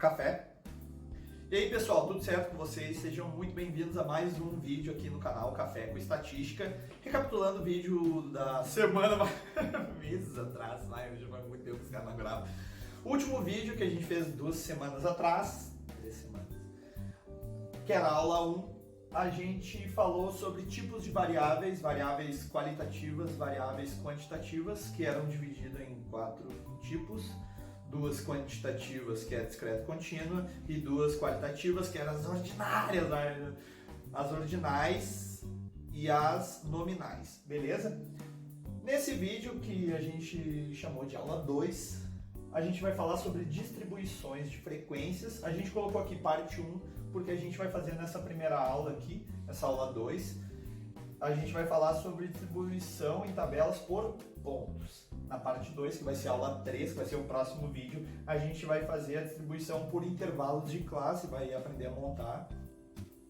café. E aí pessoal, tudo certo com vocês? Sejam muito bem-vindos a mais um vídeo aqui no canal Café com Estatística. Recapitulando o vídeo da semana, meses atrás, já faz muito tempo que os caras não gravam. O último vídeo que a gente fez 2 semanas atrás, 3 semanas, que era a aula 1, a gente falou sobre tipos de variáveis, variáveis qualitativas, variáveis quantitativas, que eram divididas em 4 tipos. 2 quantitativas, que é discreta e contínua, e 2 qualitativas, que eram as ordinárias, as ordinais e as nominais, beleza? Nesse vídeo, que a gente chamou de aula 2, a gente vai falar sobre distribuições de frequências. A gente colocou aqui parte 1, porque a gente vai fazer nessa primeira aula aqui, essa aula 2, a gente vai falar sobre distribuição em tabelas por pontos. Na parte 2, que vai ser a aula 3, que vai ser o próximo vídeo, a gente vai fazer a distribuição por intervalos de classe, vai aprender a montar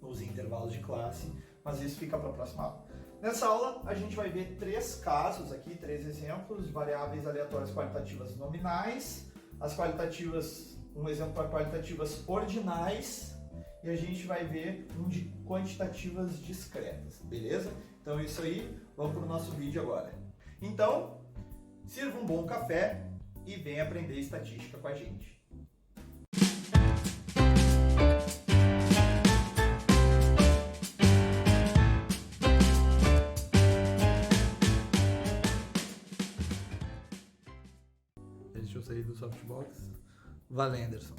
os intervalos de classe, mas isso fica para a próxima aula. Nessa aula, a gente vai ver 3 casos aqui, 3 exemplos, variáveis aleatórias qualitativas nominais, as qualitativas, um exemplo para qualitativas ordinais, e a gente vai ver um de quantitativas discretas, beleza? Então é isso aí, vamos para o nosso vídeo agora. Então, sirva um bom café e venha aprender estatística com a gente. Deixa eu sair do softbox. Valenderson.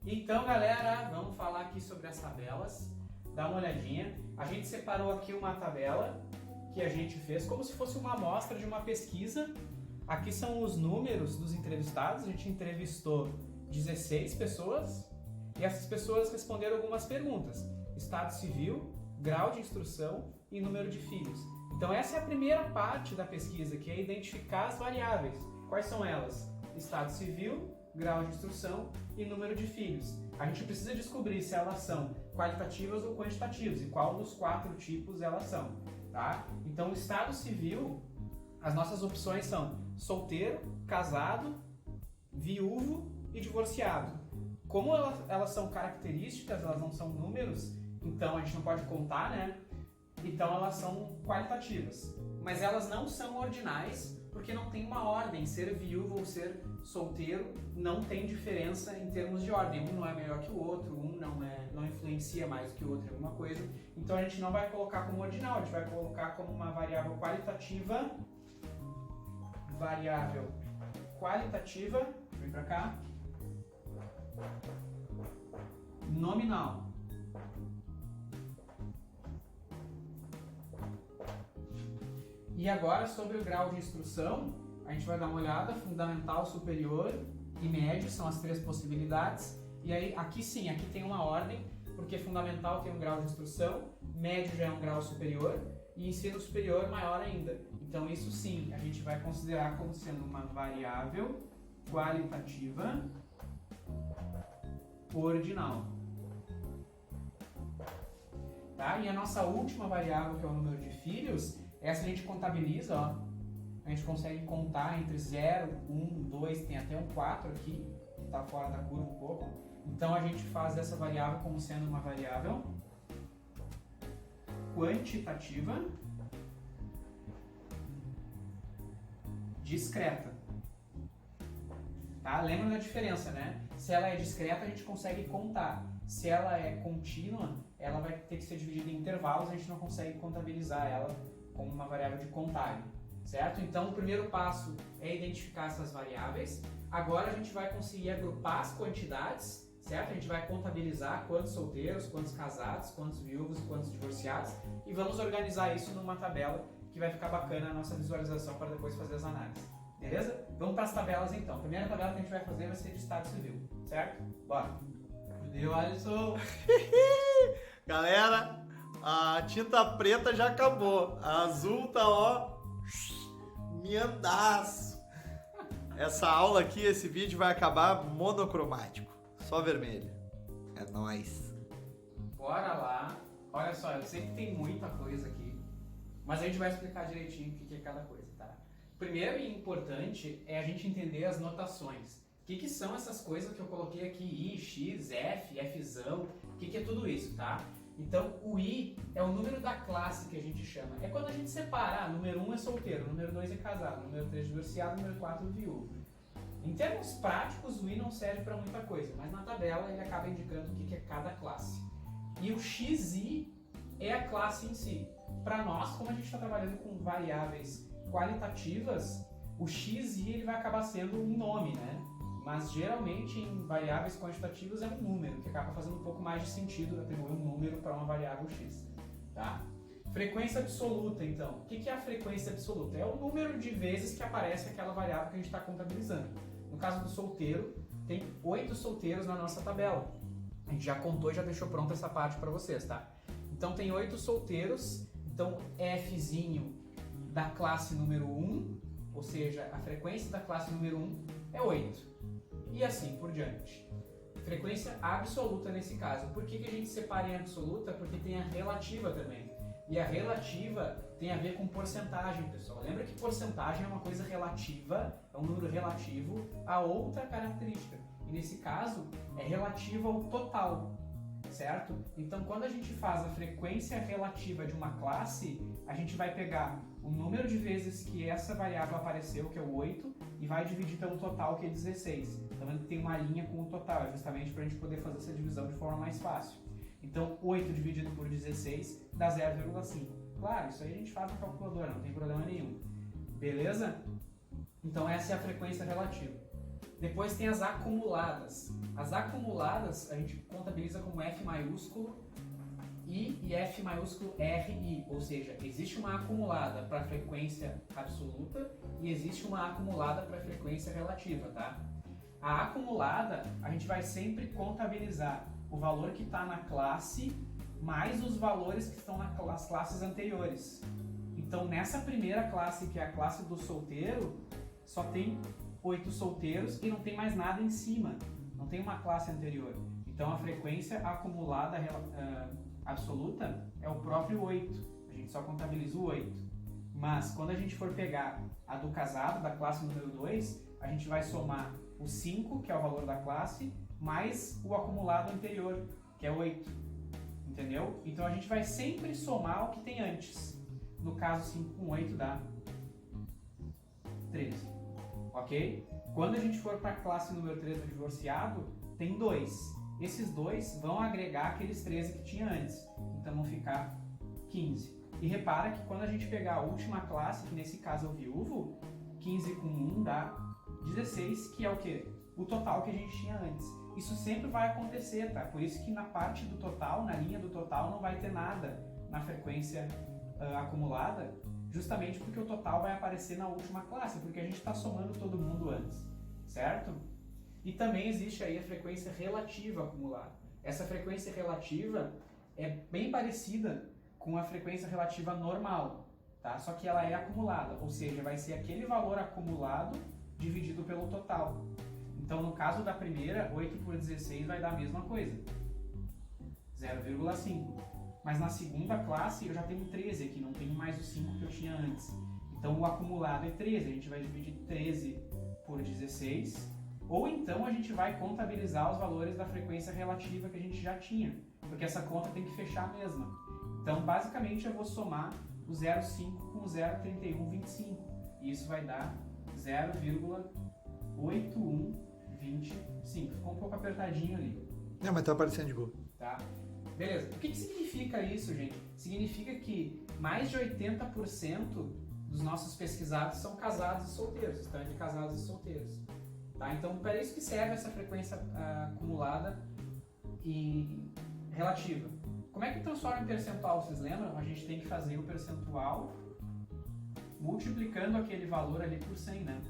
Então, galera, vamos falar aqui sobre as tabelas. Dá uma olhadinha. A gente separou aqui uma tabela que a gente fez como se fosse uma amostra de uma pesquisa. Aqui são os números dos entrevistados. A gente entrevistou 16 pessoas e essas pessoas responderam algumas perguntas: estado civil, grau de instrução e número de filhos. Então essa é a primeira parte da pesquisa, que é identificar as variáveis. Quais são elas? Estado civil, grau de instrução e número de filhos. A gente precisa descobrir se elas são qualitativas ou quantitativas e qual dos 4 tipos elas são, tá? Então, o estado civil, as nossas opções são solteiro, casado, viúvo e divorciado. Como elas são características, elas não são números, então a gente não pode contar, né? Então elas são qualitativas. Mas elas não são ordinais, porque não tem uma ordem. Ser viúvo ou ser solteiro não tem diferença em termos de ordem. Um não é melhor que o outro, um não influencia mais do que o outro em alguma coisa. Então a gente não vai colocar como ordinal, a gente vai colocar como uma variável qualitativa. Variável qualitativa, vem pra cá. Nominal. E agora, sobre o grau de instrução, a gente vai dar uma olhada. Fundamental, superior e médio são as 3 possibilidades. E aí, aqui sim, aqui tem uma ordem, porque fundamental tem um grau de instrução, médio já é um grau superior e ensino superior maior ainda. Então isso sim, a gente vai considerar como sendo uma variável qualitativa ordinal. Tá? E a nossa última variável, que é o número de filhos, essa a gente contabiliza, ó. A gente consegue contar entre 0, 1, 2, tem até um 4 aqui, que está fora da curva um pouco. Então a gente faz essa variável como sendo uma variável quantitativa discreta. Tá? Lembra da diferença, né? Se ela é discreta, a gente consegue contar. Se ela é contínua, ela vai ter que ser dividida em intervalos, a gente não consegue contabilizar ela como uma variável de contagem, certo? Então o primeiro passo é identificar essas variáveis. Agora a gente vai conseguir agrupar as quantidades, certo? A gente vai contabilizar quantos solteiros, quantos casados, quantos viúvos e quantos divorciados e vamos organizar isso numa tabela que vai ficar bacana a nossa visualização para depois fazer as análises, beleza? Vamos para as tabelas então. A primeira tabela que a gente vai fazer vai ser de estado civil, certo? Bora! Deu, Alisson! Galera, a tinta preta já acabou, a azul tá ó, miandaço. Essa aula aqui, esse vídeo vai acabar monocromático, só vermelho. É nóis. Bora lá. Olha só, eu sei que tem muita coisa aqui, mas a gente vai explicar direitinho o que é cada coisa, tá? Primeiro e importante é a gente entender as notações. que são essas coisas que eu coloquei aqui? I, X, F, Fzão, o que é tudo isso, tá? Então, o I é o número da classe que a gente chama. É quando a gente separa, número 1 é solteiro, número 2 é casado, número 3 é divorciado, número 4 é viúvo. Em termos práticos, o I não serve para muita coisa, mas na tabela ele acaba indicando o que é cada classe. E o XI é a classe em si. Para nós, como a gente está trabalhando com variáveis qualitativas, o XI ele vai acabar sendo um nome, né? Mas geralmente em variáveis quantitativas é um número, que acaba fazendo um pouco mais de sentido atribuir um número para uma variável x. Tá? Frequência absoluta, então. O que é a frequência absoluta? É o número de vezes que aparece aquela variável que a gente está contabilizando. No caso do solteiro, tem 8 solteiros na nossa tabela. A gente já contou e já deixou pronta essa parte para vocês, tá? Então tem 8 solteiros, então Fzinho da classe número 1, ou seja, a frequência da classe número 1 é 8. E assim por diante. Frequência absoluta nesse caso. Por que a gente separa em absoluta? Porque tem a relativa também. E a relativa tem a ver com porcentagem, pessoal. Lembra que porcentagem é uma coisa relativa, é um número relativo a outra característica. E nesse caso, é relativo ao total, certo? Então, quando a gente faz a frequência relativa de uma classe, a gente vai pegar o número de vezes que essa variável apareceu, que é o 8, e vai dividir pelo total, que é 16. Tá vendo que tem uma linha com o total, é justamente para a gente poder fazer essa divisão de forma mais fácil. Então, 8 dividido por 16 dá 0,5. Claro, isso aí a gente faz na calculadora, não tem problema nenhum. Beleza? Então, essa é a frequência relativa. Depois tem as acumuladas. As acumuladas a gente contabiliza como F maiúsculo I e F maiúsculo RI, ou seja, existe uma acumulada para frequência absoluta e existe uma acumulada para frequência relativa, tá? A acumulada, a gente vai sempre contabilizar o valor que está na classe mais os valores que estão nas classes anteriores. Então, nessa primeira classe, que é a classe do solteiro, só tem 8 solteiros e não tem mais nada em cima, não tem uma classe anterior. Então, a frequência acumulada absoluta é o próprio 8, a gente só contabiliza o 8. Mas, quando a gente for pegar a do casado, da classe número 2, a gente vai somar o 5, que é o valor da classe, mais o acumulado anterior, que é 8. Entendeu? Então, a gente vai sempre somar o que tem antes. No caso, 5 com 8 dá 13. Ok? Quando a gente for para a classe número 3 do divorciado, tem 2. Esses 2 vão agregar aqueles 13 que tinha antes. Então vão ficar 15. E repara que quando a gente pegar a última classe, que nesse caso é o viúvo, 15 com 1 dá 16, que é o quê? O total que a gente tinha antes. Isso sempre vai acontecer, tá? Por isso que na parte do total, na linha do total, não vai ter nada na frequência acumulada, justamente porque o total vai aparecer na última classe, porque a gente está somando todo mundo antes, certo? E também existe aí a frequência relativa acumulada. Essa frequência relativa é bem parecida com a frequência relativa normal, tá? Só que ela é acumulada, ou seja, vai ser aquele valor acumulado dividido pelo total. Então, no caso da primeira, 8 por 16 vai dar a mesma coisa, 0,5. Mas na segunda classe eu já tenho 13 aqui, não tenho mais os 5 que eu tinha antes. Então o acumulado é 13, a gente vai dividir 13 por 16, ou então a gente vai contabilizar os valores da frequência relativa que a gente já tinha, porque essa conta tem que fechar a mesma. Então basicamente eu vou somar o 0,5 com o 0,3125, e isso vai dar 0,8125. Ficou um pouco apertadinho ali. Não, mas tá aparecendo de boa. Tá? Beleza. O que significa isso, gente? Significa que mais de 80% dos nossos pesquisados são casados e solteiros, estão entre casados e solteiros. Tá? Então, para isso que serve essa frequência acumulada e relativa. Como é que transforma em percentual? Vocês lembram? A gente tem que fazer o percentual multiplicando aquele valor ali por 100, né?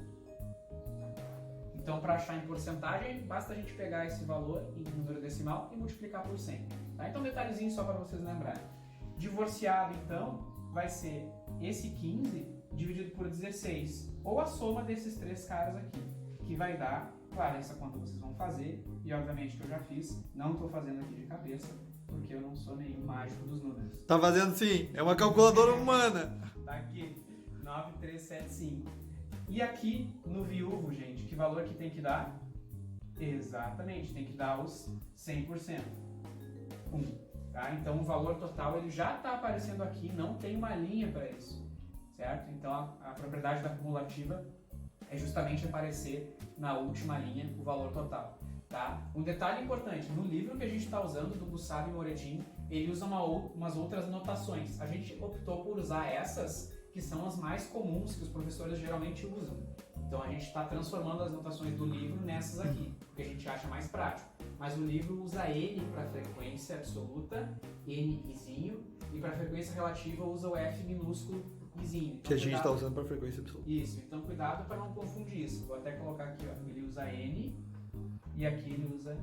Então, para achar em porcentagem, basta a gente pegar esse valor em número decimal e multiplicar por 100. Tá? Então, detalhezinho só para vocês lembrarem. Divorciado, então, vai ser esse 15 dividido por 16, ou a soma desses 3 caras aqui, que vai dar, claro, essa conta vocês vão fazer, e obviamente que eu já fiz, não estou fazendo aqui de cabeça, porque eu não sou nenhum mágico dos números. Tá fazendo sim, é uma calculadora humana. Tá aqui, 9375. E aqui no viúvo, gente, que valor que tem que dar? Exatamente, tem que dar os 100%. 1. Tá? Então o valor total ele já está aparecendo aqui, não tem uma linha para isso, certo? Então a propriedade da cumulativa é justamente aparecer na última linha o valor total. Tá? Um detalhe importante, no livro que a gente está usando, do Bussab e Moretin, ele usa umas outras notações. A gente optou por usar essas que são as mais comuns que os professores geralmente usam. Então a gente está transformando as notações do livro nessas aqui, porque a gente acha mais prático. Mas o livro usa N para frequência absoluta, N izinho, e para frequência relativa usa o F minúsculo izinho. Então, que a gente está usando para frequência absoluta. Isso, então cuidado para não confundir isso. Vou até colocar aqui, ó, ele usa N e aqui ele usa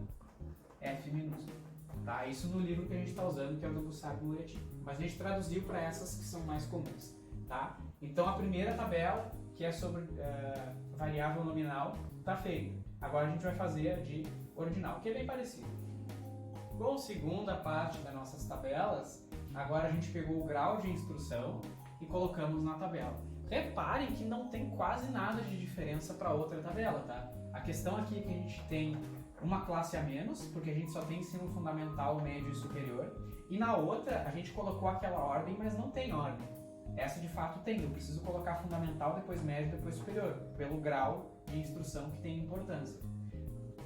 F minúsculo. Tá? Isso no livro que a gente está usando, que é o do Bussab e Moretin. Mas a gente traduziu para essas que são mais comuns. Tá? Então a primeira tabela, que é sobre variável nominal, está feita. Agora a gente vai fazer a de ordinal, que é bem parecido. Com a segunda parte das nossas tabelas, agora a gente pegou o grau de instrução e colocamos na tabela. Reparem que não tem quase nada de diferença para outra tabela, tá? A questão aqui é que a gente tem uma classe a menos, porque a gente só tem ensino fundamental, médio e superior, e na outra a gente colocou aquela ordem, mas não tem ordem. Essa de fato tem, eu preciso colocar fundamental, depois médio, depois superior, pelo grau de instrução que tem importância.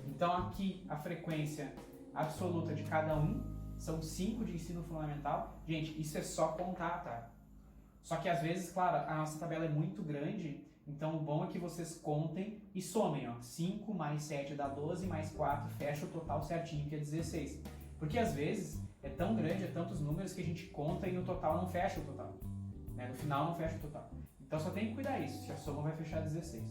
Então aqui a frequência absoluta de cada um são 5 de ensino fundamental. Gente, isso é só contar, tá? Só que às vezes, claro, a nossa tabela é muito grande, então o bom é que vocês contem e somem, ó. 5 mais 7 dá 12, mais 4 fecha o total certinho, que é 16. Porque às vezes é tão grande, é tantos números que a gente conta e no total não fecha o total. Né? No final não fecha o total. Então só tem que cuidar isso, se a soma vai fechar 16.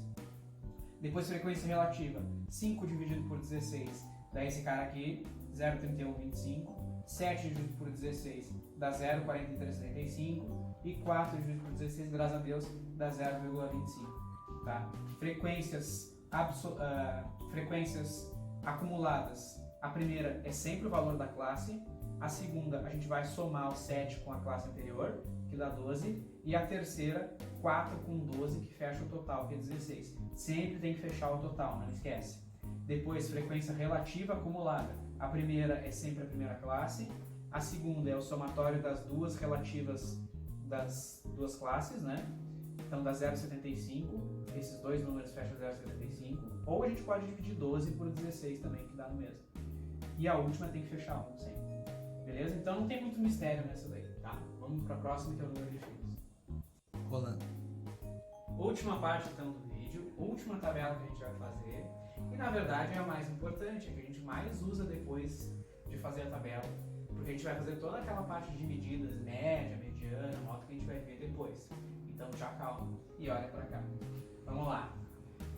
Depois frequência relativa, 5 dividido por 16 dá esse cara aqui, 0,3125. 7 dividido por 16 dá 0,4375. E 4 dividido por 16, graças a Deus, dá 0,25. Tá? Frequências acumuladas. A primeira é sempre o valor da classe. A segunda, a gente vai somar o 7 com a classe anterior, que dá 12. E a terceira, 4 com 12, que fecha o total, que é 16. Sempre tem que fechar o total, não esquece. Depois, frequência relativa acumulada. A primeira é sempre a primeira classe. A segunda é o somatório das duas relativas das duas classes, né? Então dá 0,75. Esses dois números fecham 0,75. Ou a gente pode dividir 12 por 16 também, que dá no mesmo. E a última tem que fechar 1 sempre. Beleza? Então não tem muito mistério nessa daí, tá? Vamos para a próxima, que é o número de fios. Rolando. Última parte então do vídeo, última tabela que a gente vai fazer. E na verdade é a mais importante, é que a gente mais usa depois de fazer a tabela. Porque a gente vai fazer toda aquela parte de medidas, média, mediana, moto, que a gente vai ver depois. Então já calma e olha pra cá. Vamos lá.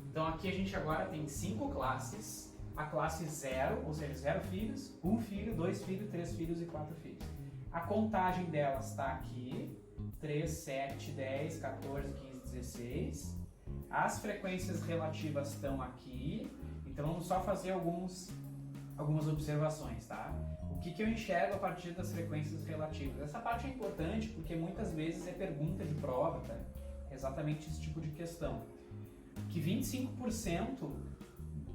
Então aqui a gente agora tem 5 classes. A classe 0, ou seja, 0 filhos, 1 filho, 2 filhos, 3 filhos e 4 filhos. A contagem delas está aqui. 3, 7, 10, 14, 15, 16. As frequências relativas estão aqui. Então vamos só fazer algumas observações, tá? O que eu enxergo a partir das frequências relativas? Essa parte é importante porque muitas vezes é pergunta de prova, tá? É exatamente esse tipo de questão. Que 25%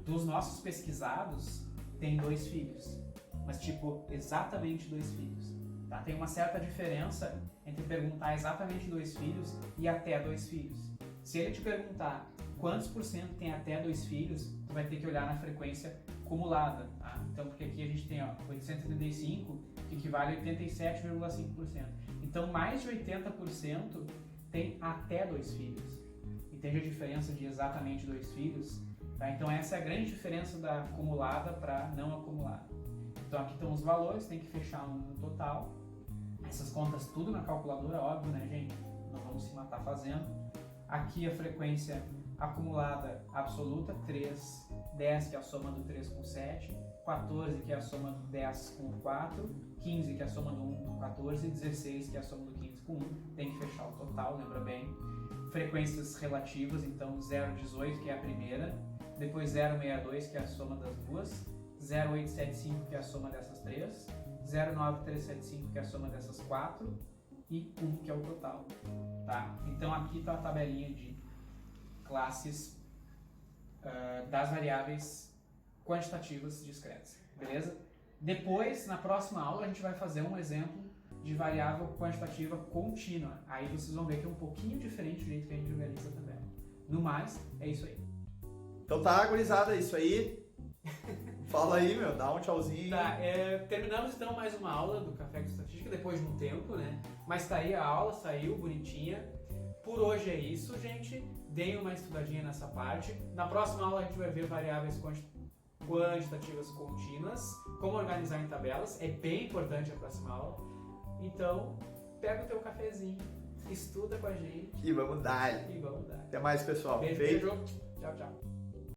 dos nossos pesquisados tem 2 filhos. Mas tipo, exatamente 2 filhos. Tá? Tem uma certa diferença entre perguntar exatamente 2 filhos e até 2 filhos. Se ele te perguntar quantos por cento tem até 2 filhos, tu vai ter que olhar na frequência acumulada. Tá? Então, porque aqui a gente tem 875, que equivale a 87,5%. Então, mais de 80% tem até 2 filhos. Entende a diferença de exatamente 2 filhos? Tá? Então, essa é a grande diferença da acumulada para não acumulada. Então, aqui estão os valores, tem que fechar um no total. Essas contas tudo na calculadora, óbvio, né, gente? Não vamos se matar fazendo. Aqui a frequência acumulada absoluta, 3, 10, que é a soma do 3 com 7, 14, que é a soma do 10 com 4, 15, que é a soma do 1 com 14, 16, que é a soma do 15 com 1. Tem que fechar o total, lembra bem. Frequências relativas, então 0,18, que é a primeira, depois 0,62, que é a soma das duas, 0,875, que é a soma dessas 3, 0,9375, que é a soma dessas 4, e 1, que é o total. Tá? Então aqui está a tabelinha de classes das variáveis quantitativas discretas, beleza? Depois, na próxima aula, a gente vai fazer um exemplo de variável quantitativa contínua. Aí vocês vão ver que é um pouquinho diferente do jeito que a gente organiza a tabela. No mais, é isso aí. Então tá, gurizada, é isso aí. Fala aí, meu, dá um tchauzinho. Tá, terminamos então mais uma aula do Café com Estatística, depois de um tempo, né? Mas tá aí a aula, saiu bonitinha. Por hoje é isso, gente. Deem uma estudadinha nessa parte. Na próxima aula a gente vai ver variáveis quantitativas contínuas, como organizar em tabelas. É bem importante a próxima aula. Então, pega o teu cafezinho, estuda com a gente. E vamos dar. E vamos dar. Até mais, pessoal. Beijo, beijo. Tchau, tchau.